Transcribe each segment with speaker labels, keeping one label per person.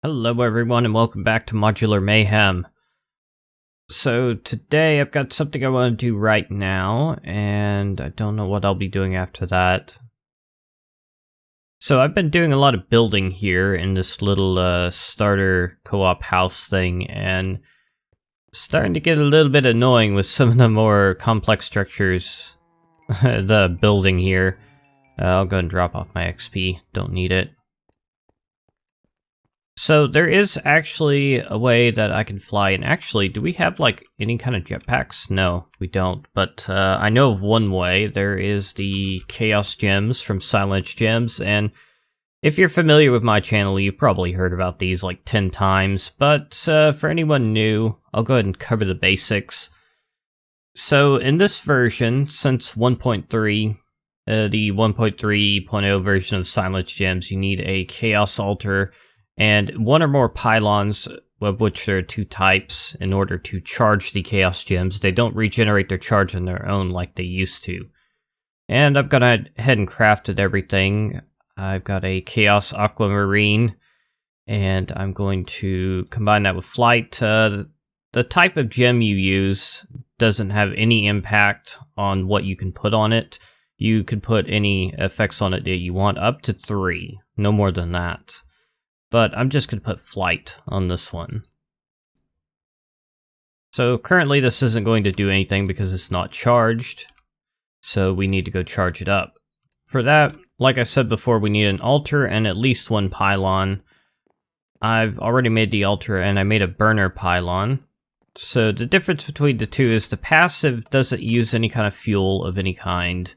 Speaker 1: Hello everyone and welcome back to Modular Mayhem. So today I've got something I want to do right now, and I don't know what I'll be doing after that. So I've been doing a lot of building here in this little starter co-op house thing, and starting to get a little bit annoying with some of the more complex structures the building here. I'll go and drop off my XP, don't need it. So there is actually a way that I can fly, and actually, do we have like any kind of jetpacks? No, we don't, but I know of one way. There is the Chaos Gems from Silence Gems, and if you're familiar with my channel, you've probably heard about these like 10 times, but for anyone new, I'll go ahead and cover the basics. So in this version, since 1.3, the 1.3.0 version of Silence Gems, you need a Chaos Altar and one or more pylons, of which there are 2 types, in order to charge the Chaos Gems. They don't regenerate their charge on their own like they used to. And I've gone ahead and crafted everything. I've got a Chaos Aquamarine, and I'm going to combine that with Flight. The type of gem you use doesn't have any impact on what you can put on it. You can put any effects on it that you want, up to 3, no more than that. But I'm just going to put Flight on this one. So currently this isn't going to do anything because it's not charged, so we need to go charge it up. For that, like I said before, we need an altar and at least 1 pylon. I've already made the altar and I made a burner pylon. So the difference between the two is the passive doesn't use any kind of fuel of any kind.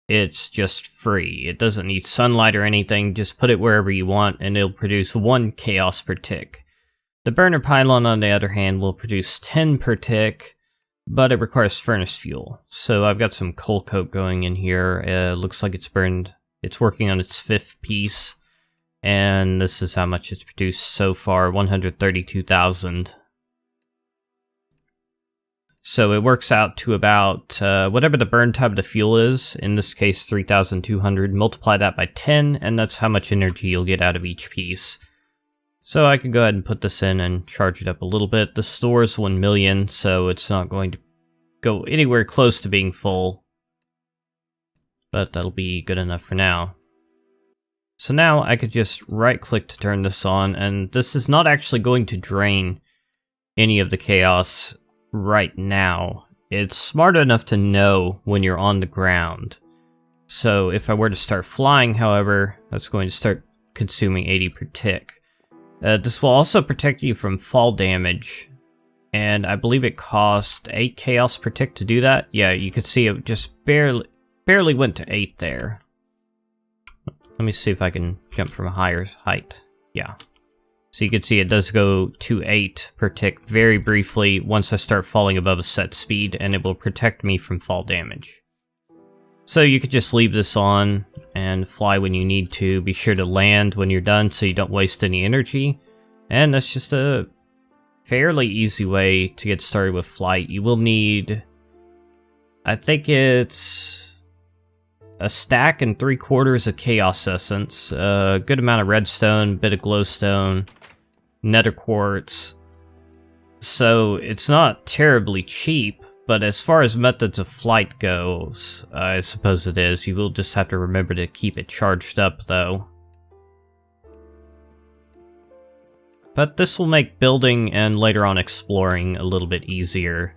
Speaker 1: It's just free. It doesn't need sunlight or anything. Just put it wherever you want and it'll produce 1 chaos per tick. The burner pylon, on the other hand, will produce 10 per tick, but it requires furnace fuel. So I've got some coal coke going in here. Looks like it's burned. It's working on its 5th piece. And this is how much it's produced so far, 132,000. So it works out to about whatever the burn time of the fuel is, in this case 3,200, multiply that by 10, and that's how much energy you'll get out of each piece. So I can go ahead and put this in and charge it up a little bit. The store is 1 million, so it's not going to go anywhere close to being full. But that'll be good enough for now. So now I could just right click to turn this on, and this is not actually going to drain any of the chaos right now. It's smart enough to know when you're on the ground. So if I were to start flying, however, that's going to start consuming 80 per tick. This will also protect you from fall damage, and I believe it cost 8 chaos per tick to do that. Yeah, you can see it just barely went to 8 there. Let me see if I can jump from a higher height. Yeah. So you can see it does go to 8 per tick very briefly once I start falling above a set speed, and it will protect me from fall damage. So you could just leave this on and fly when you need to. Be sure to land when you're done so you don't waste any energy. And that's just a fairly easy way to get started with flight. You will need, I think it's a stack and 3/4 of chaos essence, a good amount of redstone, bit of glowstone, nether quartz. So it's not terribly cheap, but as far as methods of flight goes, I suppose it is. You will just have to remember to keep it charged up though. But this will make building and later on exploring a little bit easier.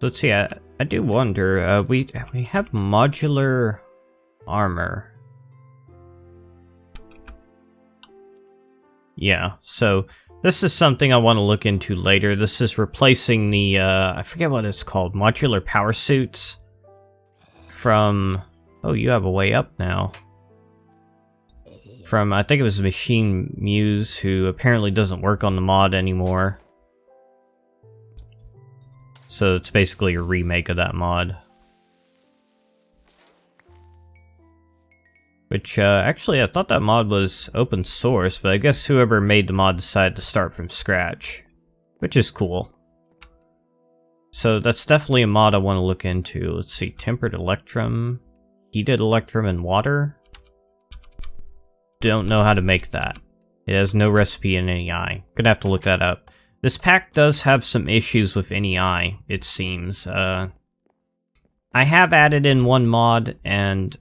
Speaker 1: Let's see, I do wonder, we have modular armor. Yeah, so this is something I want to look into later. This is replacing the, I forget what it's called, modular power suits from, oh, you have a way up now. From, I think it was Machine Muse, who apparently doesn't work on the mod anymore. So it's basically a remake of that mod. Which, actually, I thought that mod was open source, but I guess whoever made the mod decided to start from scratch. Which is cool. So that's definitely a mod I want to look into. Let's see, tempered electrum, heated electrum, and water. don't know how to make that. It has no recipe in NEI. Gonna have to look that up. This pack does have some issues with NEI, it seems. I have added in one mod, and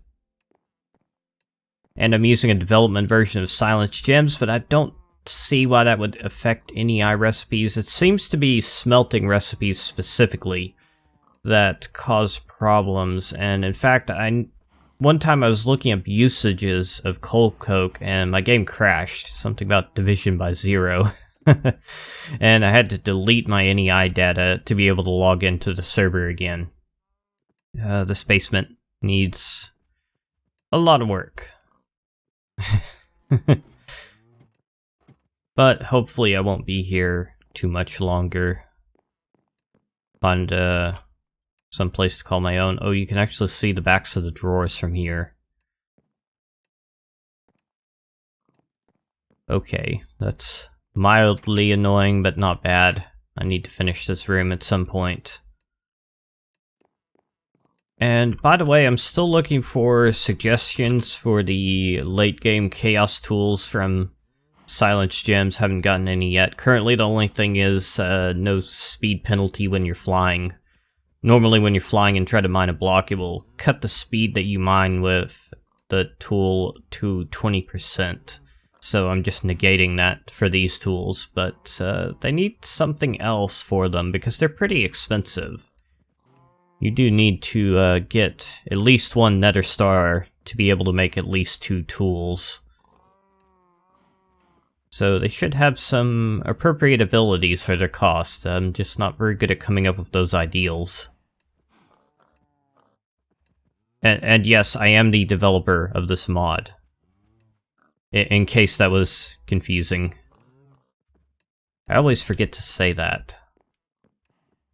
Speaker 1: I'm using a development version of Silence Gems, but I don't see why that would affect NEI recipes. It seems to be smelting recipes specifically that cause problems, and in fact, one time I was looking up usages of coal coke, and my game crashed. Something about division by 0. And I had to delete my NEI data to be able to log into the server again. This basement needs a lot of work. But hopefully I won't be here too much longer. Find some place to call my own. Oh, you can actually see the backs of the drawers from here. Okay, that's mildly annoying, but not bad. I need to finish this room at some point. And by the way, I'm still looking for suggestions for the late game chaos tools from Silence Gems. Haven't gotten any yet. Currently the only thing is no speed penalty when you're flying. Normally when you're flying and try to mine a block, it will cut the speed that you mine with the tool to 20%. So I'm just negating that for these tools, but they need something else for them because they're pretty expensive. You do need to get at least one nether star to be able to make at least 2 tools. So they should have some appropriate abilities for their cost. I'm just not very good at coming up with those ideals. And yes, I am the developer of this mod. In case that was confusing. I always forget to say that.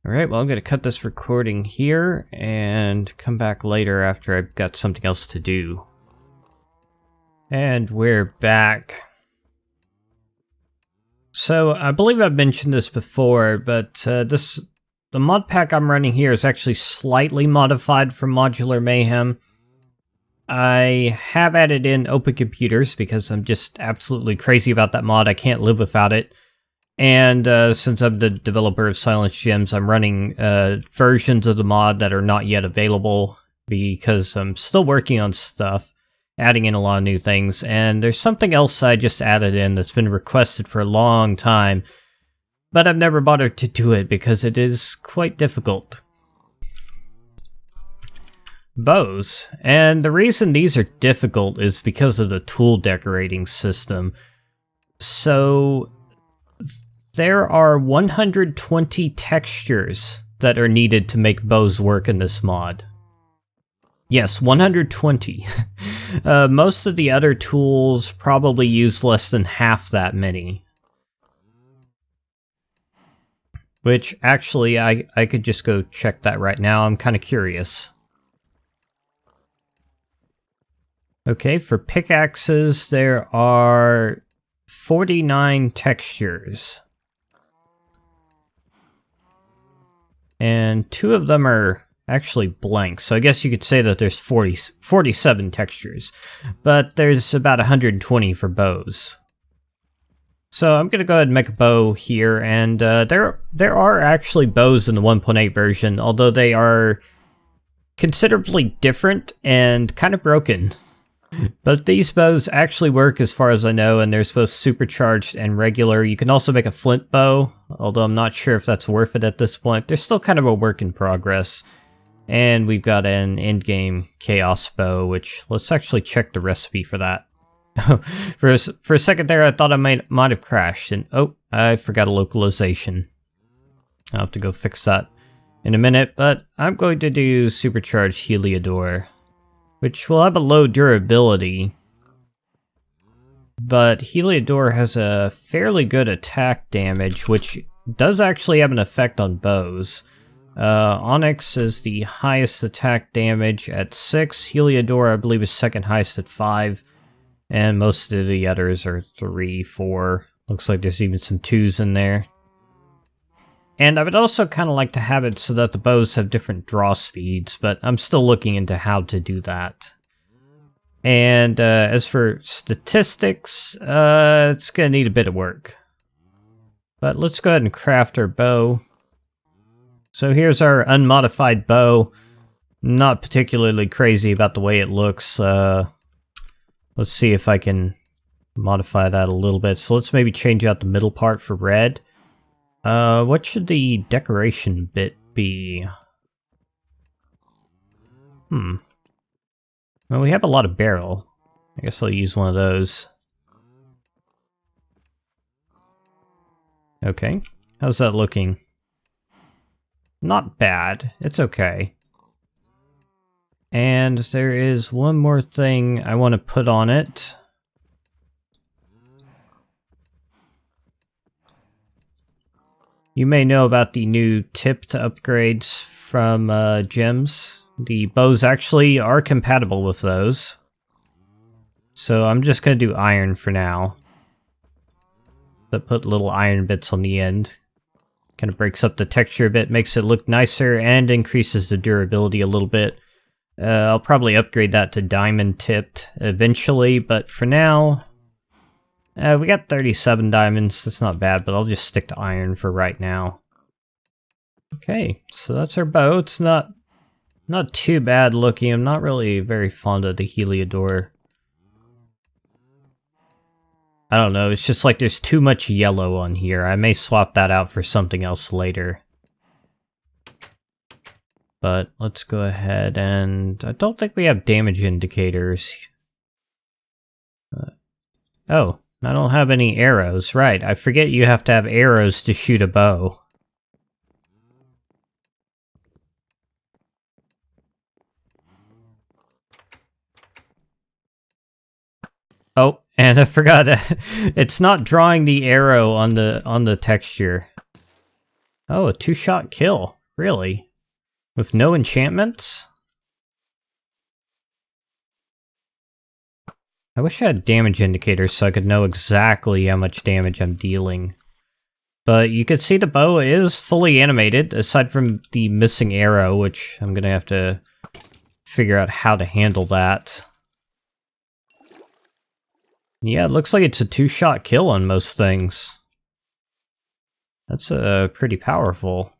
Speaker 1: Alright, well I'm going to cut this recording here and come back later after I've got something else to do. And we're back. So, I believe I've mentioned this before, but the mod pack I'm running here is actually slightly modified from Modular Mayhem. I have added in OpenComputers because I'm just absolutely crazy about that mod. I can't live without it. And since I'm the developer of Silence Gems, I'm running versions of the mod that are not yet available because I'm still working on stuff, adding in a lot of new things. And there's something else I just added in that's been requested for a long time, but I've never bothered to do it because it is quite difficult. Bows. And the reason these are difficult is because of the tool decorating system. So there are 120 textures that are needed to make bows work in this mod. Yes, 120. Most of the other tools probably use less than half that many. Which, actually, I could just go check that right now. I'm kind of curious. Okay, for pickaxes, there are 49 textures. And 2 of them are actually blank, so I guess you could say that there's 47 textures. But there's about 120 for bows. So I'm gonna go ahead and make a bow here, and there are actually bows in the 1.8 version, although they are considerably different and kind of broken. But these bows actually work as far as I know, and they're both supercharged and regular. You can also make a flint bow, although I'm not sure if that's worth it at this point. They're still kind of a work in progress. And we've got an endgame chaos bow, which, let's actually check the recipe for that. For a second there, I thought I might have crashed, and oh, I forgot a localization. I'll have to go fix that in a minute, but I'm going to do supercharged Heliodor, which will have a low durability, but Heliodor has a fairly good attack damage, which does actually have an effect on bows. Onyx is the highest attack damage at 6, Heliodor I believe is second highest at 5, and most of the others are 3, 4, looks like there's even some 2s in there. And I would also kind of like to have it so that the bows have different draw speeds, but I'm still looking into how to do that. And as for statistics, it's gonna need a bit of work. But let's go ahead and craft our bow. So here's our unmodified bow. Not particularly crazy about the way it looks. Let's see if I can modify that a little bit. So let's maybe change out the middle part for red. What should the decoration bit be? Well, we have a lot of barrel. I guess I'll use one of those. Okay. How's that looking? Not bad. It's okay. And there is one more thing I want to put on it. You may know about the new tipped upgrades from gems. The bows actually are compatible with those. So I'm just going to do iron for now. But put little iron bits on the end. Kind of breaks up the texture a bit, makes it look nicer, and increases the durability a little bit. I'll probably upgrade that to diamond tipped eventually, but for now... we got 37 diamonds, that's not bad, but I'll just stick to iron for right now. Okay, so that's our bow. It's not too bad looking. I'm not really very fond of the Heliodor. I don't know, it's just like there's too much yellow on here. I may swap that out for something else later. But let's go ahead and... I don't think we have damage indicators. Oh, I don't have any arrows. Right, I forget you have to have arrows to shoot a bow. Oh, and I forgot, it's not drawing the arrow on the texture. Oh, a two-shot kill. Really? With no enchantments? I wish I had damage indicators so I could know exactly how much damage I'm dealing. But you can see the bow is fully animated, aside from the missing arrow, which I'm gonna have to figure out how to handle that. Yeah, it looks like it's a two-shot kill on most things. That's pretty powerful.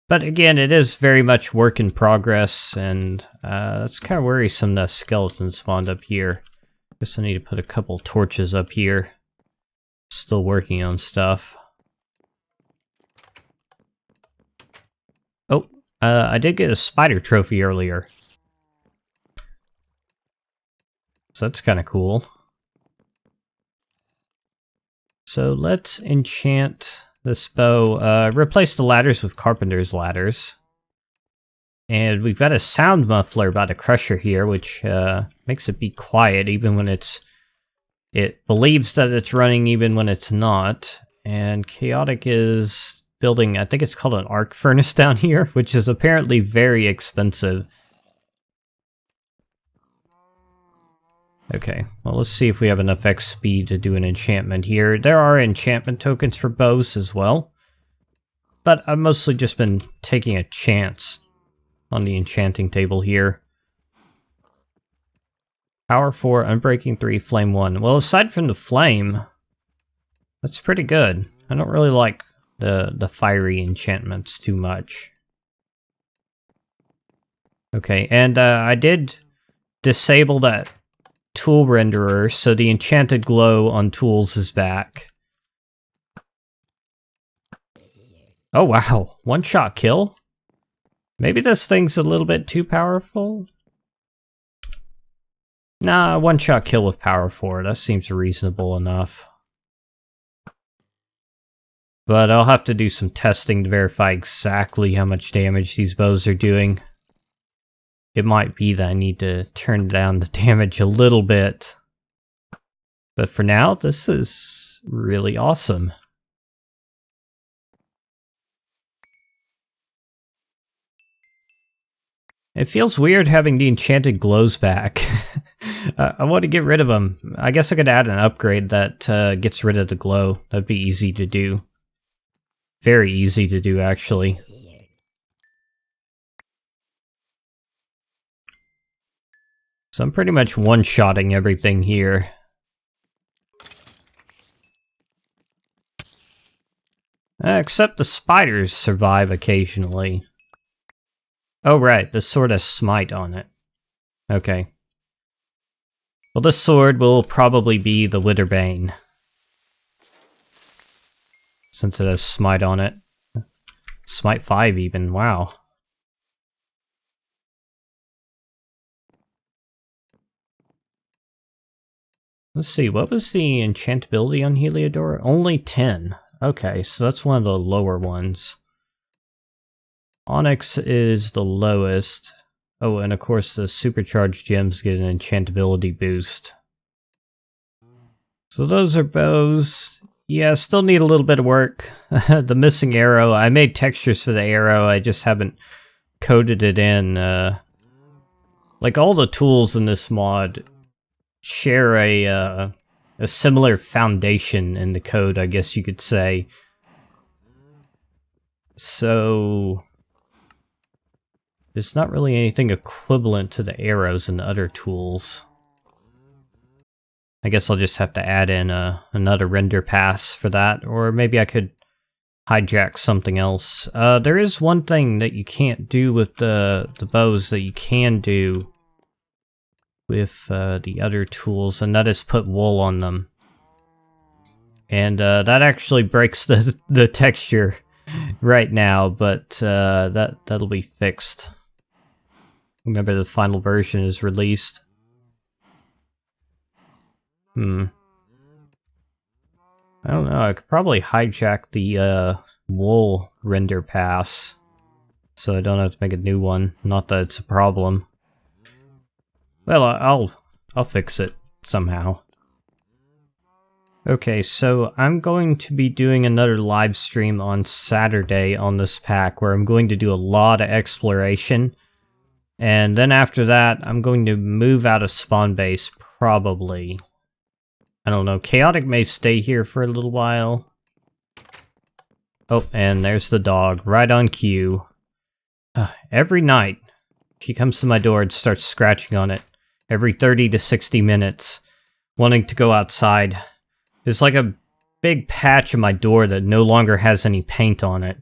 Speaker 1: But again, it is very much work in progress, and that's kind of worrisome that skeletons spawned up here. Guess I need to put a couple torches up here. Still working on stuff. Oh, I did get a spider trophy earlier. So that's kind of cool. So let's enchant this bow. Replace the ladders with carpenter's ladders. And we've got a sound muffler by the crusher here, which makes it be quiet even when it believes that it's running even when it's not. And Chaotic is building, I think it's called an arc furnace down here, which is apparently very expensive. Okay, well let's see if we have enough XP to do an enchantment here. There are enchantment tokens for bows as well, but I've mostly just been taking a chance on the enchanting table here. Power 4, Unbreaking 3, Flame 1. Well, aside from the flame, that's pretty good. I don't really like the fiery enchantments too much. Okay, and I did disable that tool renderer, so the enchanted glow on tools is back. Oh wow, one-shot kill? Maybe this thing's a little bit too powerful? Nah, one-shot kill with power 4, that seems reasonable enough. But I'll have to do some testing to verify exactly how much damage these bows are doing. It might be that I need to turn down the damage a little bit. But for now, this is really awesome. It feels weird having the enchanted glows back. I want to get rid of them. I guess I could add an upgrade that gets rid of the glow. That'd be easy to do. Very easy to do, actually. So I'm pretty much one-shotting everything here. Except the spiders survive occasionally. Oh right, the sword has smite on it. Okay. Well, this sword will probably be the Witherbane, since it has smite on it. Smite 5 even, wow. Let's see, what was the enchantability on Heliodor? Only 10. Okay, so that's one of the lower ones. Onyx is the lowest. Oh, and of course the supercharged gems get an enchantability boost. So those are bows. Yeah, still need a little bit of work. The missing arrow, I made textures for the arrow, I just haven't coded it in. Like all the tools in this mod share a similar foundation in the code, I guess you could say. So there's not really anything equivalent to the arrows and the other tools. I guess I'll just have to add in another render pass for that, or maybe I could hijack something else. There is one thing that you can't do with the bows that you can do with the other tools, and that is put wool on them. And that actually breaks the texture right now, but that'll be fixed. Remember, the final version is released. I don't know, I could probably hijack the wool render pass, so I don't have to make a new one. Not that it's a problem. Well, I'll fix it somehow. Okay, so I'm going to be doing another live stream on Saturday on this pack, where I'm going to do a lot of exploration. And then after that, I'm going to move out of spawn base, probably. I don't know, Chaotic may stay here for a little while. Oh, and there's the dog, right on cue. Every night, she comes to my door and starts scratching on it. Every 30 to 60 minutes, wanting to go outside. There's like a big patch on my door that no longer has any paint on it.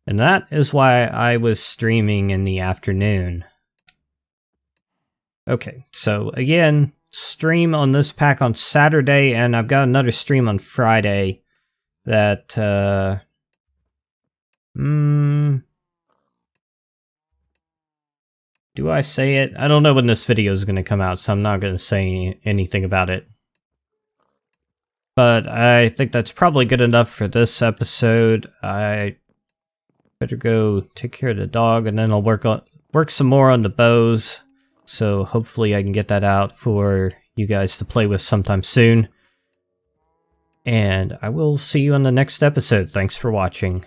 Speaker 1: And that is why I was streaming in the afternoon. Okay, so again, stream on this pack on Saturday, and I've got another stream on Friday that, do I say it? I don't know when this video is going to come out, so I'm not going to say anything about it. But I think that's probably good enough for this episode. I better go take care of the dog, and then I'll work some more on the bows. So hopefully I can get that out for you guys to play with sometime soon. And I will see you on the next episode. Thanks for watching.